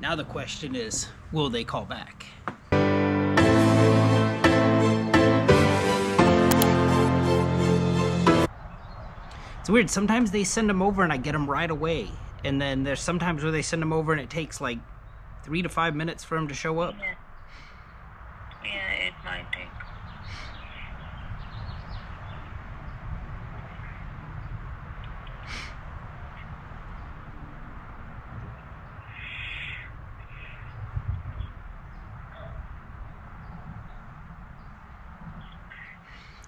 Now the question is, will they call back? It's weird. Sometimes they send them over and I get them right away. And then there's sometimes where they send them over and it takes like 3 to 5 minutes for them to show up. Yeah, it might take.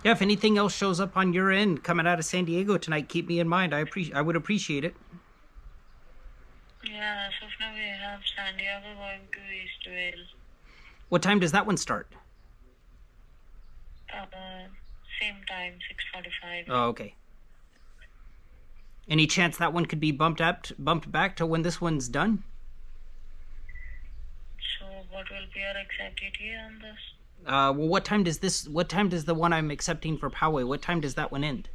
Yeah, if anything else shows up on your end coming out of San Diego tonight, keep me in mind. I would appreciate it. Yeah, so now we have San Diego going to Eastvale. What time does that one start? Same time, 6:45. Oh, okay. Any chance that one could be bumped back to when this one's done? So what will be your exact ETA on this? Well, what time does the one I'm accepting for Poway, what time does that one end?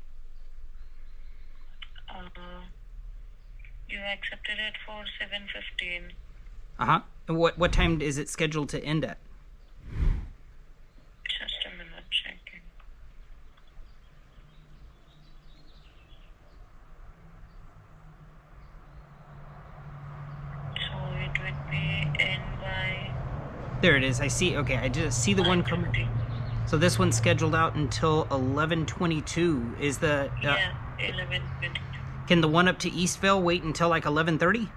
You accepted it for 7:15. Uh-huh. And what time is it scheduled to end at? Just a minute, checking. So it would be in by... There it is. I see. Okay, I just see the one coming. So this one's scheduled out until 11:22. Is the... yeah, 11:22. Can the one up to Eastvale wait until like 11:30?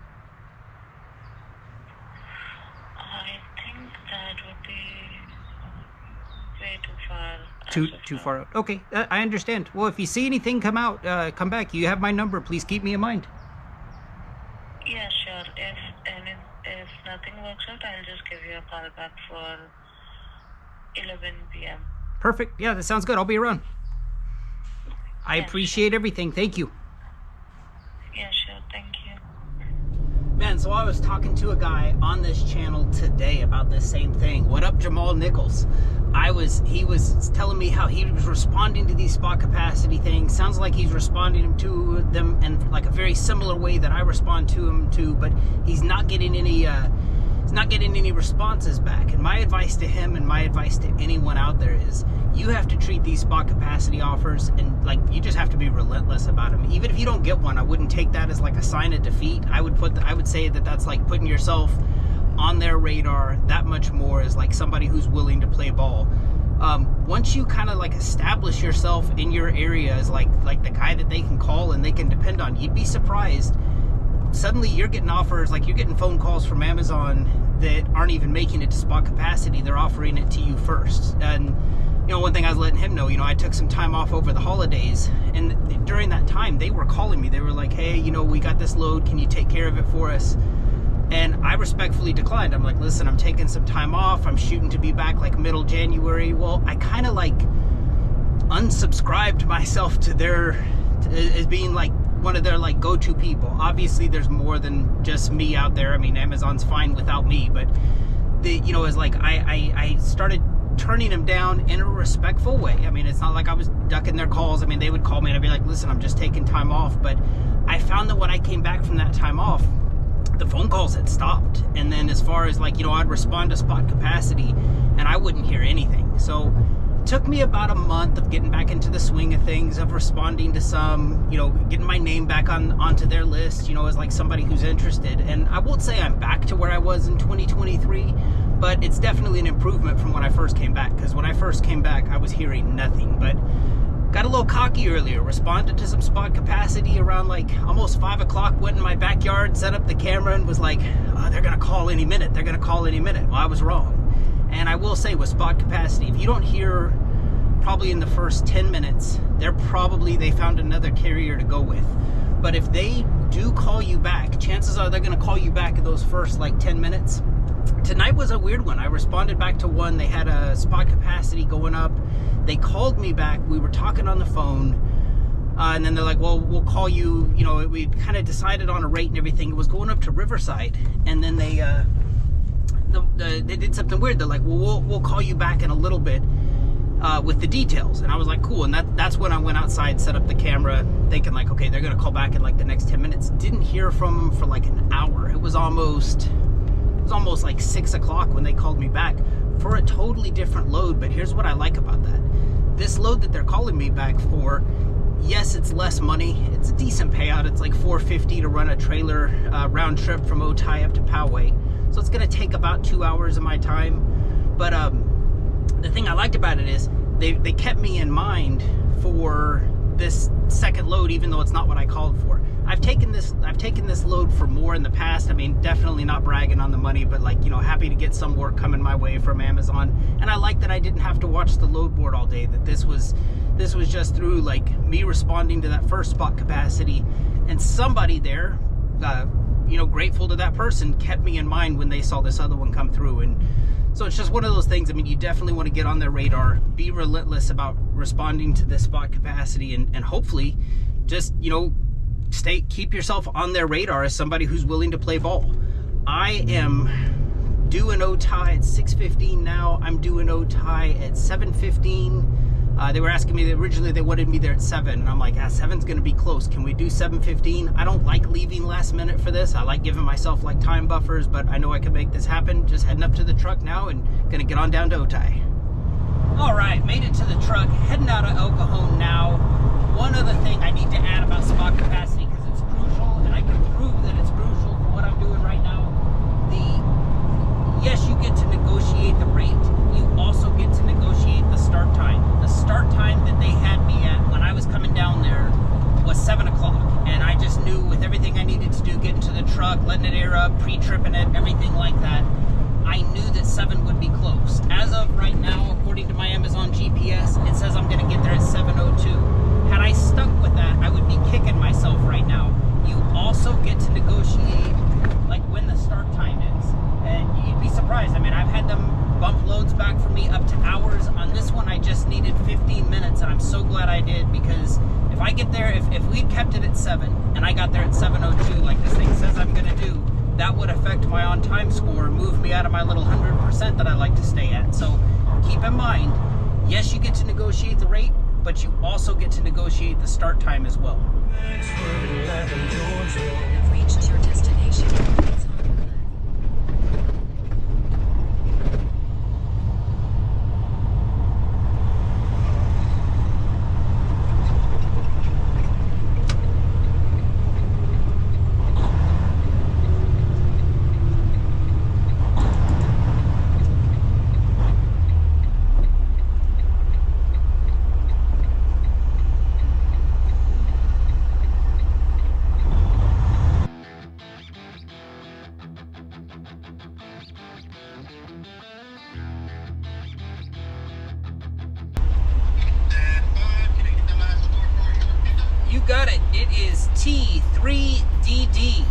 I think that would be way too far. Too far out. Okay, I understand. Well, if you see anything come come back. You have my number. Please keep me in mind. Yeah, sure. If nothing works out, I'll just give you a call back for 11 p.m. Perfect. Yeah, that sounds good. I'll be around. I appreciate everything. Thank you. Yeah, sure. Thank you. Man, so I was talking to a guy on this channel today about this same thing. What up, 𝕍𝕚𝕕𝕖𝕠 He was telling me how he was responding to these spot capacity things. Sounds like he's responding to them in like a very similar way that I respond to him too, but he's not getting any responses back. And my advice to him and my advice to anyone out there is you have to treat these spot capacity offers and like you just have to be relentless about them. Even if you don't get one, I wouldn't take that as like a sign of defeat. I would say that that's like putting yourself on their radar that much more as like somebody who's willing to play ball. Once you kind of like establish yourself in your area as like the guy that they can call and they can depend on, you'd be surprised. Suddenly you're getting offers, like you're getting phone calls from Amazon that aren't even making it to spot capacity. They're offering it to you first. And you know, one thing I was letting him know, you know, I took some time off over the holidays, and during that time they were calling me. They were like, hey, you know, we got this load, can you take care of it for us? And I respectfully declined. I'm like, listen, I'm taking some time off. I'm shooting to be back like middle January. Well, I kind of like unsubscribed myself to as being like one of their like go-to people. Obviously there's more than just me out there. I mean, Amazon's fine without me, but you know, it's like I started turning them down in a respectful way. I mean, it's not like I was ducking their calls. I mean, they would call me and I'd be like, listen, I'm just taking time off. But I found that when I came back from that time off, the phone calls had stopped. And then as far as like, you know, I'd respond to spot capacity and I wouldn't hear anything. So it took me about a month of getting back into the swing of things, of responding to some, you know, getting my name back onto their list, you know, as like somebody who's interested. And I won't say I'm back to where I was in 2023, but it's definitely an improvement from when I first came back. Because when I first came back, I was hearing nothing. But got a little cocky earlier, responded to some spot capacity around like almost 5 o'clock, went in my backyard, set up the camera and was like, oh, they're gonna call any minute, they're gonna call any minute. Well, I was wrong. And I will say with spot capacity, if you don't hear probably in the first 10 minutes, they found another carrier to go with. But if they do call you back, chances are they're gonna call you back in those first like 10 minutes. Tonight was a weird one. I responded back to one. They had a spot capacity going up. They called me back. We were talking on the phone. And then they're like, well, we'll call you. You know, we kind of decided on a rate and everything. It was going up to Riverside. And then they did something weird. They're like, well, we'll call you back in a little bit with the details. And I was like, cool. And that's when I went outside, set up the camera, thinking like, okay, they're going to call back in like the next 10 minutes. Didn't hear from them for like an hour. It was almost was almost like 6 o'clock when they called me back for a totally different load. But here's what I like about that. This load that they're calling me back for, yes, it's less money. It's a decent payout. It's like $450 to run a trailer round trip from Ojai up to Poway. So it's going to take about 2 hours of my time. But the thing I liked about it is they kept me in mind for this second load, even though it's not what I called for. I've taken this load for more in the past. I mean, definitely not bragging on the money, but like, you know, happy to get some work coming my way from Amazon. And I like that I didn't have to watch the load board all day, that this was just through like me responding to that first spot capacity, and somebody there, you know, grateful to that person, kept me in mind when they saw this other one come through. And so it's just one of those things. I mean, you definitely want to get on their radar, be relentless about responding to this spot capacity, and hopefully just, you know, keep yourself on their radar as somebody who's willing to play ball. I am doing Ojai at 6:15 now. I'm doing Ojai at 7:15. They were asking me, originally they wanted me there at 7, and I'm like, 7's gonna be close. Can we do 7:15? I don't like leaving last minute for this. I like giving myself like time buffers, but I know I can make this happen. Just heading up to the truck now and gonna get on down to Ojai. All right, made it to the truck, heading out of El Cajon now. One other thing I need to add about spot capacity, because it's crucial, and I can prove that it's crucial for what I'm doing right now. Yes, you get to negotiate the rate. You also get to negotiate the start time. The start time that they had me at when I was coming down there was 7 o'clock. And I just knew with everything I needed to do, getting to the truck, letting it air up, pre-tripping it, everything like that, I knew that 7 would be close. As of right now, according to my Amazon GPS, it says I'm gonna get there at 7:02. Had I stuck with that, I would be kicking myself right now. You also get to negotiate like when the start time is. And you'd be surprised. I mean, I've had them bump loads back for me up to hours. On this one, I just needed 15 minutes, and I'm so glad I did, because if I get there, if we'd kept it at 7 and I got there at 7:02, like this thing says I'm gonna do, that would affect my on-time score, move me out of my little 100% that I like to stay at. So keep in mind, yes, you get to negotiate the rate, but you also get to negotiate the start time as well. You've reached your destination. You got it. It is T3DD.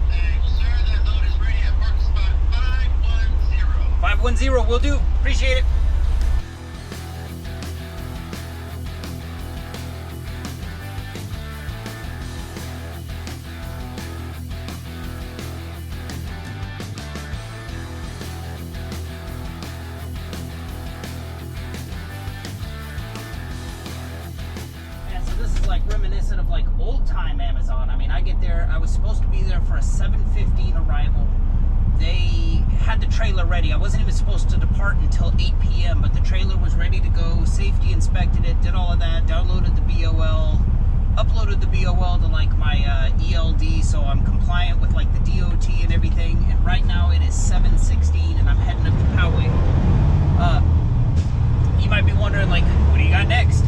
Thanks, sir. That load is ready at parking spot 510. 510 will do. Appreciate it. Like reminiscent of like old time Amazon. I mean, I get there, I was supposed to be there for a 7:15 arrival. They had the trailer ready. I wasn't even supposed to depart until 8 p.m., but the trailer was ready to go. Safety inspected it, did all of that, downloaded the BOL, uploaded the BOL to like my ELD, so I'm compliant with like the DOT and everything. And right now it is 7:16 and I'm heading up to Poway. You might be wondering, like, what do you got next?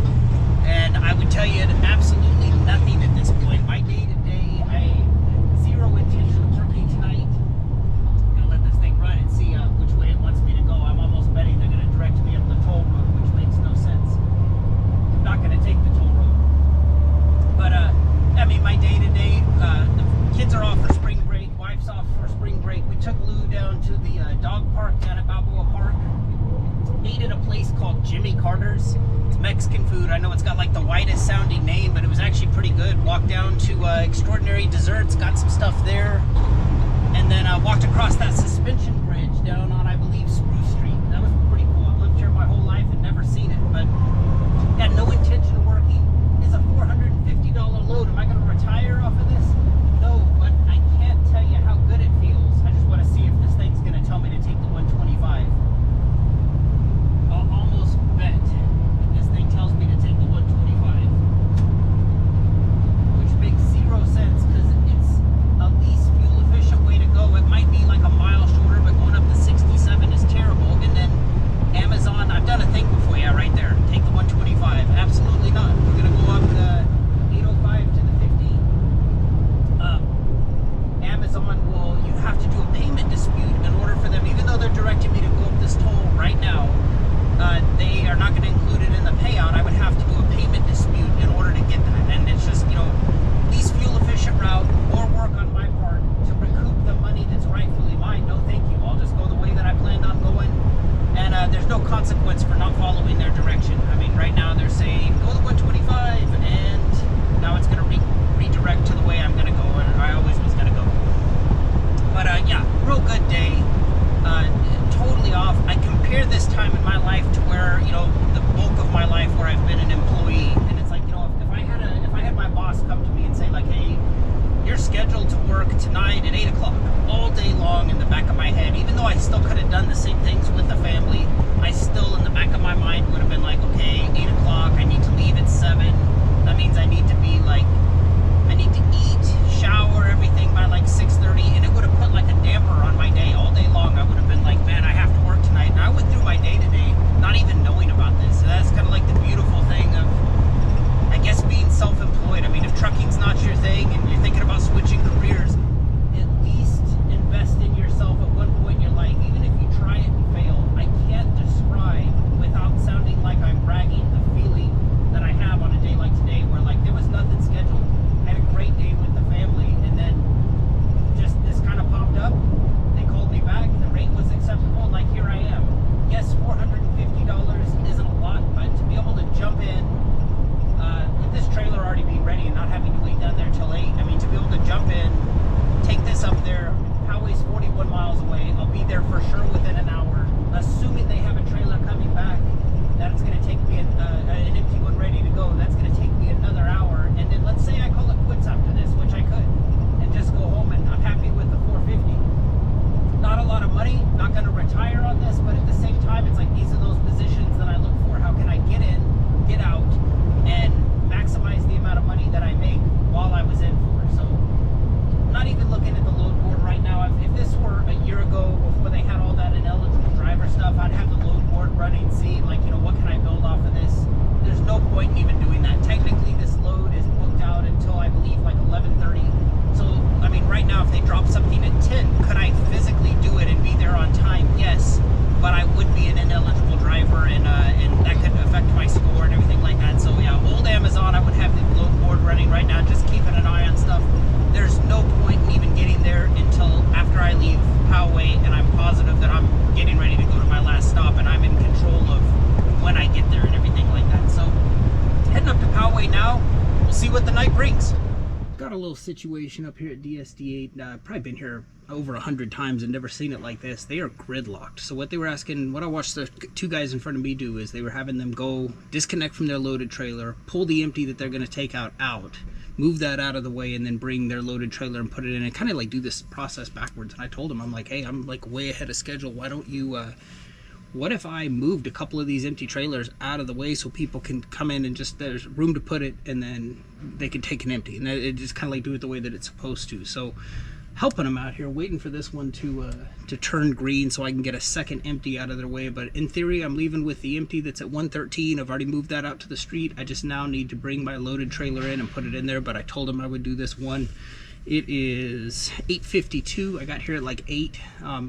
And I would tell you absolutely nothing at this point. My day-to-day, I zero intention of working tonight. I'm gonna let this thing run and see which way it wants me to go. I'm almost betting they're gonna direct me up the toll road, which makes no sense. I'm not gonna take the toll road. But I mean, my day-to-day, the kids are off for spring break, wife's off for spring break. We took Lou down to the dog park down at Balboa Park. Ate at a place called Jimmy Carter's. It's Mexican food. I know it's got like the whitest sounding name, but it was actually pretty good. Walked down to Extraordinary Desserts, got some stuff there, and then walked across that suspension bridge down on, I believe, Spruce Street. That was pretty cool. I've lived here my whole life and never seen it, but had no intention of working. It's a $450 load. Am I going to retire off of this? No, but I can't tell you how good it feels. I just want to see if this thing work tonight at 8 o'clock. All day long in the back of my head. Even though I still could have done the same things with the family, I still in the back of my mind would have been like, okay, 8 o'clock, I need to leave at 7. That means I need to be like, I need to eat, shower, everything by like 6:30, and it would have put like a damper on my day. All day long I would have been like, man, I have to work tonight. And I went through my day today not even knowing about this. So that's kind of like the beautiful thing of, I guess, being self-employed. I mean, if trucking's not your thing and you're thinking about switching careers, at least invest in yourself at one point in your life. Even if you try it and fail, I can't describe, without sounding like I'm bragging, the feeling that I have on a day like today, where like there was nothing scheduled. I had a great day with the family, and then just this kind of popped up. They called me back. The rate was acceptable. Like, here I am. Yes, $450 isn't a lot, but to be able to jump in with this trailer already being ready and not having to wait down there till 8, I mean, to be able to jump in, take this up there. Highway's 41 miles away. I'll be there for sure within an hour, assuming they have a trailer coming back. That's going to take me an empty one ready to go. That's going to take me another hour, and then let's say I call it quits after this, which I could, and just go home, and I'm happy with the 450. Not a lot of money, not going to retire on this, but at the same time, it's like these are those positions that I look for. How can I get in, get out, and maximize the amount of money that I make while I was in for? So I'm not even looking at the load board right now. If this were a year ago, before they had all that ineligible driver stuff, I'd have the load board running, see, like, you know, what can I build off of this? There's no point in even doing that. Technically, this load is booked out until, I believe, like 11:30. So, I mean, right now, if they drop something at 10, could I physically do it and be there on time? Yes, but I would be an ineligible driver, and that could affect my score and everything like that. So, yeah, old Amazon, I would have the load board running right now, just keeping an eye on stuff. There's no point in even getting there until after I leave Poway, and I'm positive that I'm getting ready to go to my last stop, and I'm in control of when I get there and everything like that. So, heading up to Poway now. We'll see what the night brings. Got a little situation up here at DSD8. Probably been here over 100 times and never seen it like this. They are gridlocked. So what they were asking, what I watched the two guys in front of me do, is they were having them go disconnect from their loaded trailer, pull the empty that they're going to take out, move that out of the way, and then bring their loaded trailer and put it in, and kind of like do this process backwards. And I told them, I'm like, hey, I'm like way ahead of schedule. Why don't you what if I moved a couple of these empty trailers out of the way so people can come in and just, there's room to put it, and then they can take an empty, and it just kind of like do it the way that it's supposed to. So helping them out here, waiting for this one to turn green so I can get a second empty out of their way. But in theory, I'm leaving with the empty that's at 113. I've already moved that out to the street. I just now need to bring my loaded trailer in and put it in there, but I told them I would do this one. It is 8:52. I got here at like 8.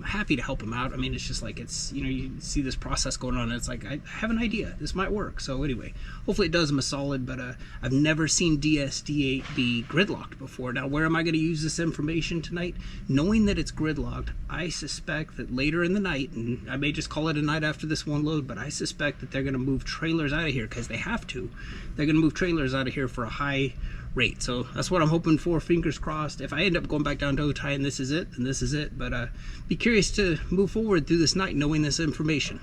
Happy to help him out. I mean, it's just like, it's, you know, you see this process going on, and it's like, I have an idea. This might work. So anyway, hopefully it does him a solid, but I've never seen DSD8 be gridlocked before. Now, where am I going to use this information tonight? Knowing that it's gridlocked, I suspect that later in the night, and I may just call it a night after this one load, but I suspect that they're going to move trailers out of here, because they have to. They're going to move trailers out of here for a high rate. So that's what I'm hoping for, fingers crossed. If I end up going back down to Otay and this is it, then this is it. But be curious to move forward through this night knowing this information.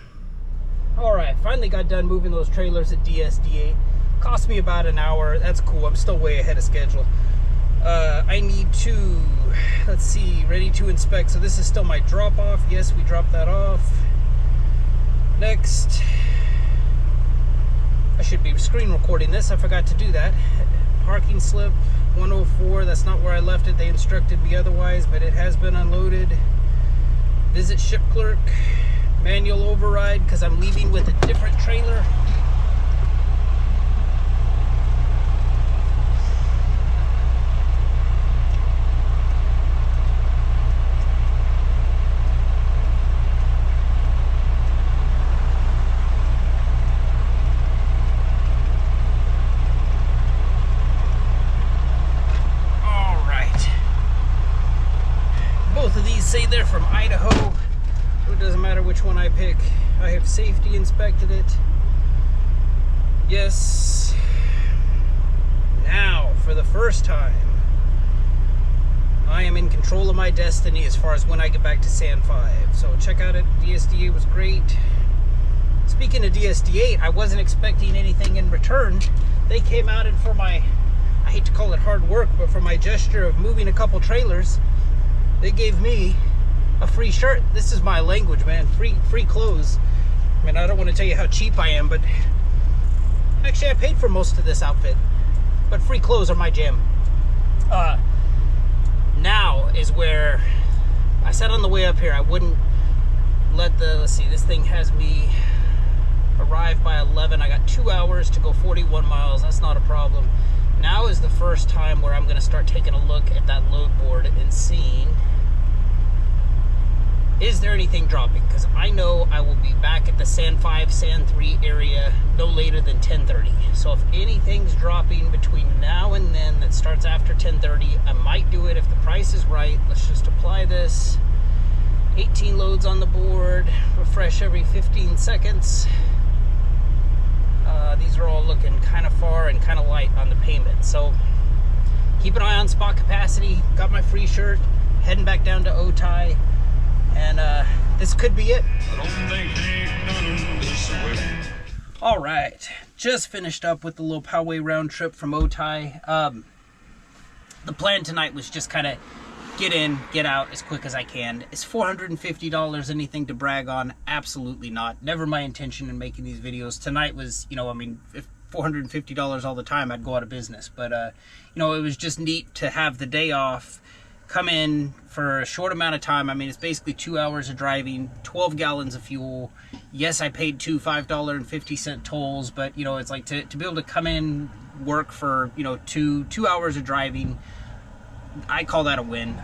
All right, finally got done moving those trailers at DSD8. Cost me about an hour. That's cool. I'm still way ahead of schedule. I need to, let's see, ready to inspect. So this is still my drop off. Yes, we dropped that off. Next, I should be screen recording this. I forgot to do that. Parking slip 104, that's not where I left it. They instructed me otherwise, but it has been unloaded. Visit ship clerk, manual override, because I'm leaving with a different trailer. Say they're from Idaho, so it doesn't matter which one I pick. I have safety inspected it. Yes. Now, for the first time, I am in control of my destiny as far as when I get back to San 5. So check out it. DSD8 was great. Speaking of DSD8, I wasn't expecting anything in return. They came out, and for my I hate to call it hard work, but for my gesture of moving a couple trailers, they gave me a free shirt. This is my language, man. Free clothes. I mean, I don't want to tell you how cheap I am, but actually I paid for most of this outfit, but free clothes are my jam. Now is where I said on the way up here I wouldn't let the, let's see, this thing has me arrive by 11. I got 2 hours to go 41 miles. That's not a problem. Now is the first time where I'm going to start taking a look at that load board and seeing, is there anything dropping? Because I know I will be back at the Sand 5, Sand 3 area no later than 10:30. So if anything's dropping between now and then that starts after 10:30, I might do it if the price is right. Let's just apply this. 18 loads on the board. Refresh every 15 seconds. These are all looking kind of far and kind of light on the payment. So keep an eye on spot capacity. Got my free shirt. Heading back down to 𝕍𝕚. And this could be it. All right, just finished up with the little Poway round trip from 𝕍𝕚. The plan tonight was just kind of get in, get out as quick as I can. Is $450 anything to brag on? Absolutely not. Never my intention in making these videos. Tonight was, you know, I mean, if $450 all the time, I'd go out of business. But, you know, it was just neat to have the day off, come in for a short amount of time. I mean, it's basically 2 hours of driving, 12 gallons of fuel. Yes, I paid two $5.50 tolls, but, you know, it's like to be able to come in, work for, you know, two hours of driving, I call that a win.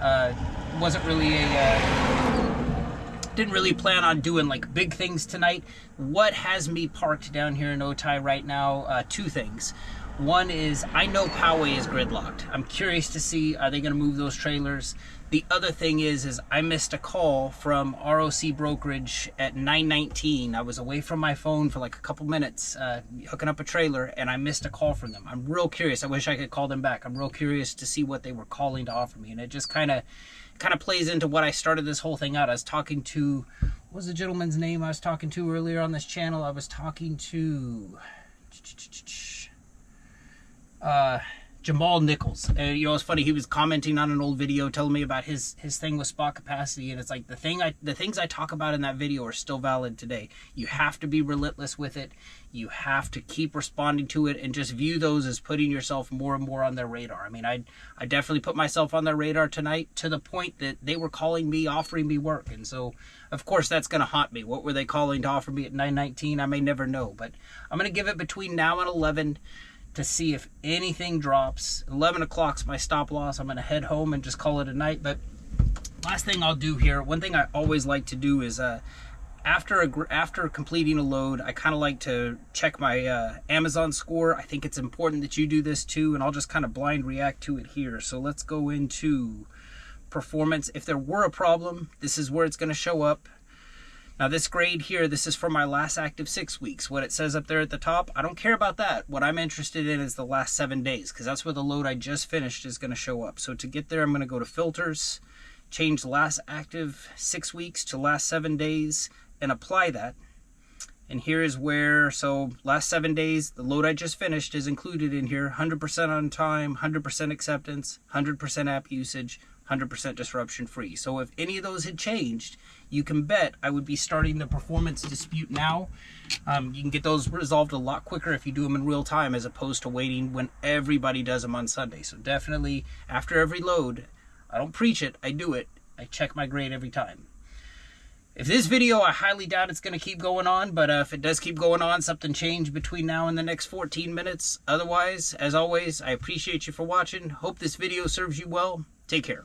Wasn't really didn't really plan on doing like big things tonight. What has me parked down here in 𝕍𝕚 right now? Two things. One is I know Poway is gridlocked. I'm curious to see, are they going to move those trailers? The other thing is I missed a call from ROC Brokerage at 9:19. I was away from my phone for like a couple minutes hooking up a trailer, and I missed a call from them. I'm real curious. I wish I could call them back. I'm real curious to see what they were calling to offer me, and it just kind of plays into what I started this whole thing out. I was talking to, what was the gentleman's name I was talking to earlier on this channel? I was talking to Jamal Nichols. And you know, it's funny, he was commenting on an old video telling me about his thing with spot capacity, and it's like the things I talk about in that video are still valid today. You have to be relentless with it. You have to keep responding to it and just view those as putting yourself more and more on their radar. I mean, I definitely put myself on their radar tonight to the point that they were calling me, offering me work. And so, of course, that's going to haunt me. What were they calling to offer me at 9:19? I may never know, but I'm going to give it between now and 11 to see if anything drops. 11 o'clock's my stop loss. I'm going to head home and just call it a night. But last thing I'll do here, one thing I always like to do is after completing a load, I kind of like to check my Amazon score. I think it's important that you do this too, and I'll just kind of blind react to it here. So let's go into performance. If there were a problem, this is where it's going to show up. Now this grade here, this is for my last active 6 weeks. What it says up there at the top, I don't care about that. What I'm interested in is the last 7 days, because that's where the load I just finished is going to show up. So to get there, I'm going to go to filters, change last active 6 weeks to last 7 days, and apply that. And here is where, so last 7 days, the load I just finished is included in here. 100% on time, 100% acceptance, 100% app usage, 100% disruption free. So if any of those had changed, you can bet I would be starting the performance dispute now. You can get those resolved a lot quicker if you do them in real time, as opposed to waiting when everybody does them on Sunday. So definitely after every load, I don't preach it, I do it. I check my grade every time. If this video, I highly doubt it's going to keep going on, but if it does keep going on, something changed between now and the next 14 minutes. Otherwise, as always, I appreciate you for watching. Hope this video serves you well. Take care.